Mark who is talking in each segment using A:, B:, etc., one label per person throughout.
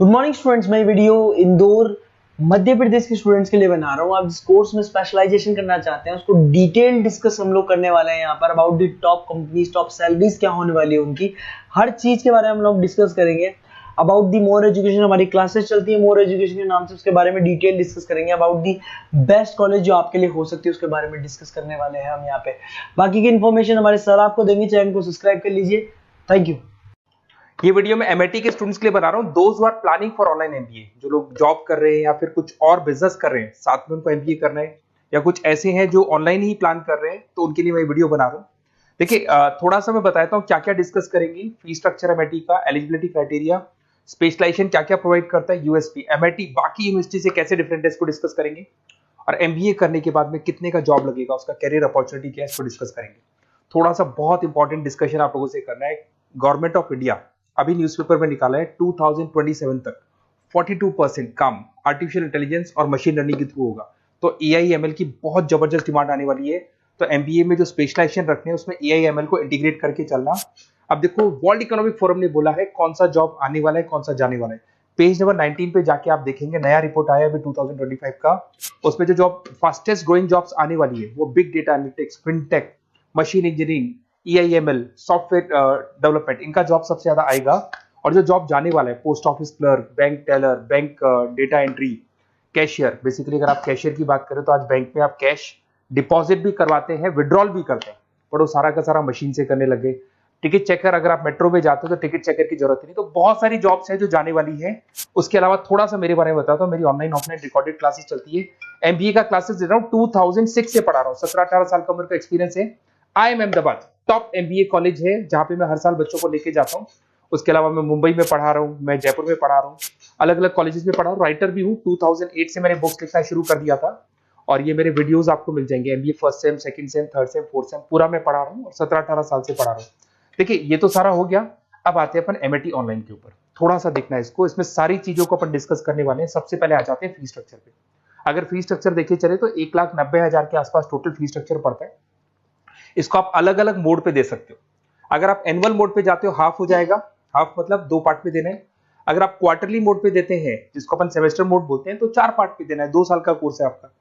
A: Good morning students. मैं video Indore Madhya Pradesh के students के लिए बना रहा हूँ। आप जिस कोर्स में स्पेशलाइजेशन करना चाहते हैं उसको डिटेल डिस्कस हम लोग करने वाले हैं यहाँ पर। About the top companies, top salaries क्या होने वाली है उनकी, हर चीज के बारे में हम लोग डिस्कस करेंगे। अबाउट दी मोर एजुकेशन, हमारी क्लासेस चलती है मोर एजुकेशन के नाम से, उसके बारे में डिटेल डिस्कस करेंगे। अबाउट दी बेस्ट कॉलेज जो आपके लिए हो सकती है उसके बारे में डिस्कस करने वाले हैं हम यहाँ पे। बाकी की इन्फॉर्मेशन हमारे सर आपको देंगे। चैनल को सब्सक्राइब कर लीजिए। Thank you.
B: ये वीडियो मैं एमआईटी के स्टूडेंट्स के लिए बना रहा हूँ। Those who are planning for online MBA, जो लोग जॉब कर रहे हैं या फिर कुछ और बिजनेस कर रहे हैं, साथ में उनको एमबीए करना है, या कुछ ऐसे हैं जो ऑनलाइन ही प्लान कर रहे हैं, तो उनके लिए मैं वीडियो बना रहा हूँ। देखिए, थोड़ा सा मैं बताता हूँ क्या क्या डिस्कस करेंगे। फी स्ट्रक्चर एमआईटी का, एलिजिबिलिटी क्राइटेरिया, स्पेशलाइजेशन क्या क्या प्रोवाइड करता है, यूएसपी एमआईटी बाकी यूनिवर्सिटी से कैसे डिफरेंट है, इसको डिस्कस करेंगे। और एमबीए करने के बाद में कितने का जॉब लगेगा, उसका कैरियर अपॉर्चुनिटी क्या है, इसको डिस्कस करेंगे। थोड़ा सा बहुत इंपॉर्टेंट डिस्कशन आप लोगों से करना है। गवर्नमेंट ऑफ इंडिया अभी न्यूज़पेपर में निकाला है 2027 तक 42% काम आर्टिफिशियल इंटेलिजेंस और मशीन लर्निंग के थ्रू होगा। तो एआईएमएल की बहुत जबरदस्त डिमांड आने वाली है। तो एमबीए में जो स्पेशलाइजेशन रखने हैं उसमें एआईएमएल को इंटीग्रेट करके चलना। अब देखो, वर्ल्ड इकोनॉमिक फोरम ने बोला है कौन सा जॉब आने वाला है, कौन सा जाने वाला है। पेज नंबर 19 पे जाके आप देखेंगे, नया रिपोर्ट आया अभी 2025 का। उसमें जो जॉब फास्टेस्ट ग्रोइंग जॉब्स आने वाली है वो big data analytics, fintech, machine engineering, AIML, software development, इनका जॉब सबसे ज्यादा आएगा। और जो जॉब जाने वाला है, post office clerk, bank teller, bank data entry, cashier. Basically अगर आप कैशियर की बात करें तो आज बैंक में आप कैश डिपॉजिट भी करवाते हैं, विड्रॉल भी करते हैं, पर वो सारा का सारा मशीन से करने लगे। टिकट चेकर, अगर आप मेट्रो में जाते हो तो टिकट चेकर की जरूरत नहीं। तो बहुत सारी जॉब्स है जो जाने वाली है। उसके अलावा थोड़ा सा मेरे बारे में बताता हूँ। मेरी ऑनलाइन ऑफलाइन रिकॉर्डेड क्लासेस चलती है। एमबीए का क्लासेस दे रहा हूँ, 2006 से पढ़ा रहा हूँ। 17-18 साल का उम्र का एक्सपीरियंस है। IIM Ahmedabad top MBA college है जहां पे मैं हर साल बच्चों को लेके जाता हूँ। उसके अलावा मैं मुंबई में पढ़ा रहा हूँ, मैं जयपुर में पढ़ा रहा हूँ, अलग अलग कॉलेजेस में पढ़ा हूँ। राइटर भी हूँ। 2008 से मैंने बुक्स लिखना शुरू कर दिया था और ये मेरे वीडियोस आपको मिल जाएंगे। MBA first sem, second same, third same, fourth same पूरा मैं पढ़ा रहा हूँ और 17-18 साल से पढ़ा रहा हूँ। देखिए, ये तो सारा हो गया। अब आते हैं अपन एमआईटी ऑनलाइन के ऊपर। थोड़ा सा देखना है इसको, इसमें सारी चीजों को अपन डिस्कस करने वाले हैं। सबसे पहले आ जाते हैं फी स्ट्रक्चर पे। अगर फी स्ट्रक्चर देखिए चले तो 1,90,000 के आसपास टोटल फी स्ट्रक्चर पड़ता है। इसको आप अलग अलग मोड पे दे सकते हो। अगर आप एनुअल मोड पे जाते हो हाफ हो जाएगा। हाफ मतलब 2 पार्ट में देना है। अगर आप क्वार्टरली मोड पे देते हैं, जिसको अपन सेमेस्टर मोड बोलते हैं, तो 4 पार्ट पे देना है। 2 साल का कोर्स है आपका।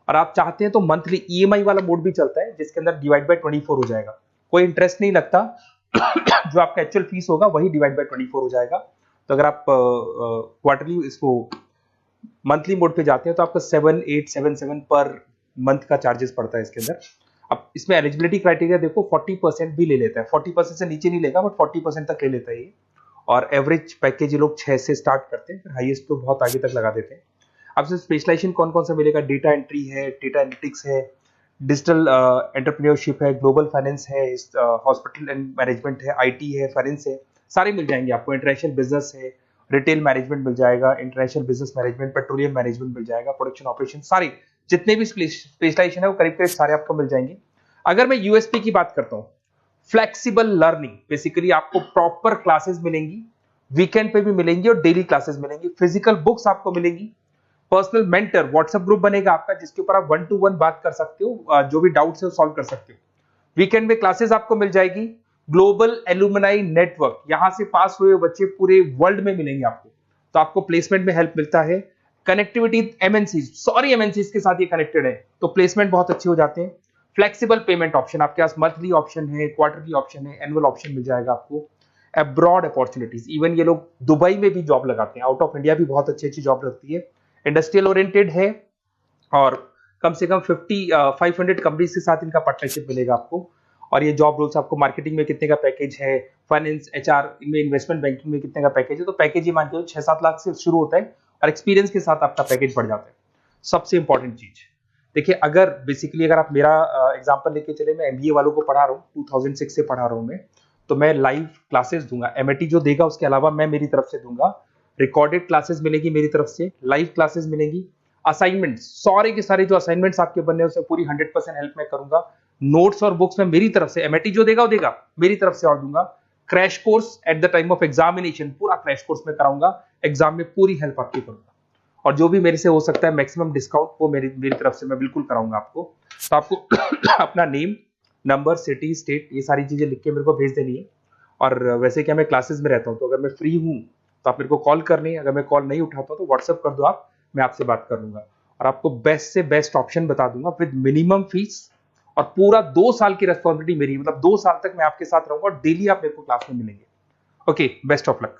B: और आप चाहते हैं तो मंथली ईएमआई वाला मोड भी चलता है, जिसके अंदर डिवाइड बाय 24 हो जाएगा। कोई इंटरेस्ट नहीं लगता। जो आपका एक्चुअल फीस होगा वही डिवाइड बाय 24 हो जाएगा। तो अगर आप क्वार्टरली इसको मंथली मोड पे जाते हैं तो आपका 7877 पर मंथ का चार्जेस पड़ता है इसके अंदर। अब इसमें एलिजिबिलिटी क्राइटेरिया देखो, 40% भी ले लेता है। 40% से नीचे नहीं लेगा, बट 40% तक ले लेता है ये। और एवरेज पैकेज ये लोग 6 से स्टार्ट करते हैं, फिर हाईएस्ट तो बहुत आगे तक लगा देते हैं। अब से स्पेशलाइजेशन कौन कौन सा मिलेगा? डेटा एंट्री है, डेटा एनालिटिक्स है, डिजिटल एंटरप्रेन्योरशिप है, ग्लोबल फाइनेंस है, हॉस्पिटल एंड मैनेजमेंट है, आईटी है, फाइनेंस है, सारे मिल जाएंगे आपको। इंटरनेशनल बिजनेस है, रिटेल मैनेजमेंट मिल जाएगा, international business management, petroleum management मिल जाएगा, प्रोडक्शन ऑपरेशन, सारे जितने भी स्पेशलाइजेशन है वो करीब करीब सारे आपको मिल जाएंगे। अगर मैं यूएसपी की बात करता हूँ, फ्लेक्सिबल लर्निंग, बेसिकली आपको प्रॉपर क्लासेस मिलेंगी, वीकेंड पे भी मिलेंगी और डेली क्लासेस मिलेंगी। फिजिकल बुक्स आपको मिलेंगी, पर्सनल मेंटर, व्हाट्सएप ग्रुप बनेगा आपका जिसके ऊपर आप 1 to 1 बात कर सकते हो, जो भी डाउट्स है वो सॉल्व कर सकते हो। वीकेंड में क्लासेस आपको मिल जाएगी। ग्लोबल एलुमनाई नेटवर्क, यहां से पास हुए बच्चे पूरे वर्ल्ड में मिलेंगे आपको, तो आपको प्लेसमेंट में हेल्प मिलता है। कनेक्टिविटी एमएनसीज के साथ ये कनेक्टेड है, तो प्लेसमेंट बहुत अच्छे हो जाते हैं। फ्लेक्सिबल पेमेंट ऑप्शन, आपके पास मंथली ऑप्शन है, क्वार्टरली ऑप्शन है, एनुअल ऑप्शन मिल जाएगा आपको। अब्रॉड अपॉर्चुनिटीज, इवन ये लोग दुबई में भी जॉब लगाते हैं, आउट ऑफ इंडिया भी बहुत अच्छी अच्छी जॉब लगती है। इंडस्ट्रियल ओरिएंटेड है और कम से कम 500 कंपनीज के साथ इनका पार्टनरशिप मिलेगा आपको। और ये जॉब रोल्स आपको मार्केटिंग में कितने का पैकेज है, फाइनेंस, एचआर, इनमें इन्वेस्टमेंट बैंकिंग में कितने का पैकेज है, तो पैकेज ये मान के 6-7 लाख से शुरू होता है और एक्सपीरियंस के साथ आपका पैकेज बढ़ जाता है। सबसे इंपॉर्टेंट चीज देखिए, अगर बेसिकली अगर आप मेरा एग्जांपल लेके चले, मैं एमबीए वालों को पढ़ा रहा हूँ, 2006 से पढ़ा रहा हूँ मैं, तो मैं लाइव क्लासेस दूंगा। एमआईटी जो देगा उसके अलावा मैं मेरी तरफ से दूंगा। रिकॉर्डेड क्लासेस मिलेगी मेरी तरफ से, लाइव क्लासेस मिलेंगी। असाइनमेंट, सारे के सारे जो असाइनमेंट्स आपके बनने उसमें पूरी 100% हेल्प मैं करूंगा। नोट्स और बुक्स में मेरी तरफ से, एमआईटी जो देगा वो देगा, मेरी तरफ से और दूंगा। Crash course at the time of examination, पूरा क्रैश कोर्स में कराऊंगा। एग्जाम में पूरी हेल्प आपकी करूंगा और जो भी मेरे से हो सकता है मैक्सिमम डिस्काउंट वो मेरी तरफ से मैं बिल्कुल कराऊंगा आपको। तो आपको अपना नेम, नंबर, सिटी, स्टेट, ये सारी चीजें लिख के मेरे को भेज देनी है। और वैसे क्या मैं क्लासेस में रहता हूँ, तो अगर मैं फ्री हूँ तो आप मेरे को कॉल करनी है, अगर मैं कॉल नहीं उठाता तो व्हाट्सएप कर दो आप, मैं आपसे बात कर लूंगा और आपको बेस्ट से बेस्ट ऑप्शन बता दूंगा विद मिनिमम फीस और पूरा 2 साल की रेस्पॉन्सिबिलिटी मेरी, मतलब 2 साल तक मैं आपके साथ रहूंगा और डेली आप मेरे को क्लास में मिलेंगे। Okay, best of luck.